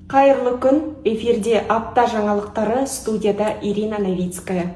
Қайырлы күн, эфирде апта жаңалықтары, студияда Ирина Новицкая.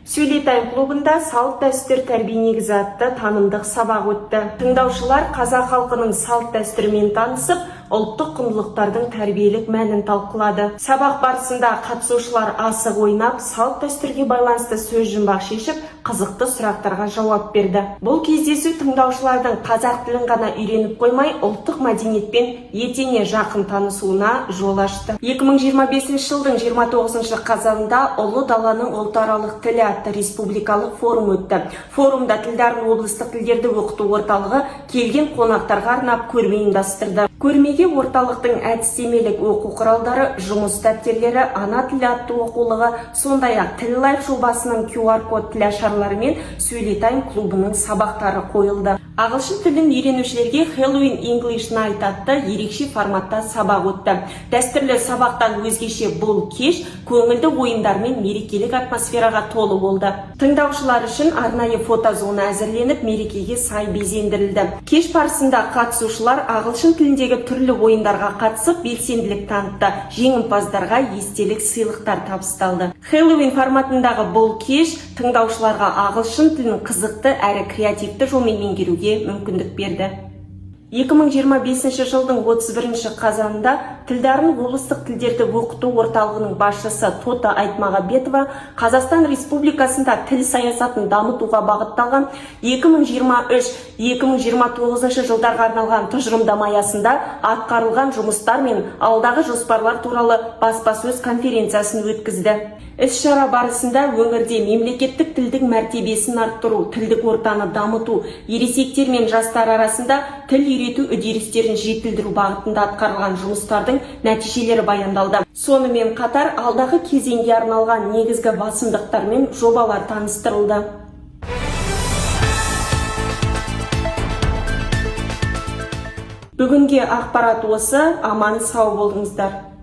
Сөйлетайым клубында салт дәстүр тәрбие негізі атты танымдық сабақ өтті. Тыңдаушылар қазақ халқының салт дәстүрімен танысып, ұлттық құндылықтардың тәрбиелік мәнін талқылады. Сабақ барысында қатысушылар асық ойнап, салт дәстүрге байланысты сөз жұмбақ шешіп, қызықты сұрақтарға жауап берді. Бұл кездесу тыңдаушылардың қазақ тілін ғана үйреніп қоймай, ұлттық мәдениетпен етене жақын танысуына жол ашты. 2025 жылдың 29 қазанында Ұлы даланың ұлтаралық тілі атты республикалық форум өтті. Форумда тілдарын облыстық тілдерді оқыту орталығы келген қонақтарға арнап көрме ұйымдастырды. Көрмеге орталықтың әдістемелік оқу құралдары, жұмыс дәптерлері, ана тілі атты оқулығы, сондай-ақ Тіл Лайф жобасының QR-код тілашарлары мен Сөйлетайым клубының сабақтары қойылды. Ағылшын тілін үйренушілерге Halloween English Night атты ерекше форматта сабақ өтті. Дәстүрлі сабақтан өзгеше бұл кеш көңілді ойындар мен мерекелік атмосфераға толы болды. Тыңдаушылар үшін арнайы фотозона әзірленіп, мерекеге сай безендірілді. Кеш барысында қатысушылар ағылшын тіліндегі түрлі ойындарға қатысып, белсенділік танытты. Жеңімпаздарға естелік сыйлықтар табысталды. Halloween форматындағы бұл кеш тыңдаушыларға ағылшын тілін қызықты әрі креативті жолмен меңгеруге мүмкіндік берді. 2025 жылдың 31 қазанында тілдарын облыстық тілдерді оқыту орталығының басшысы Тота Айтмағамбетова Қазақстан Республикасында тіл саясатын дамытуға бағытталған 2023-2029 жылдарға арналған тұжырымдама аясында атқарылған жұмыстар мен алдағы жоспарлар туралы баспасөз конференциясын өткізді. Іс-шара барысында өңірде мемлекеттік тілдің мәртебесін арттыру, тілдік ортаны дамыту, ересектер мен жастар арасында тіл үйрету үдерістерін жетілдіру бағытында атқарылған жұмыстардың нәтижелері баяндалды. Сонымен қатар алдағы кезеңге арналған негізгі басымдықтар мен жобалар таныстырылды. Бүгінге ақпарат осы, аман сау болыңыздар.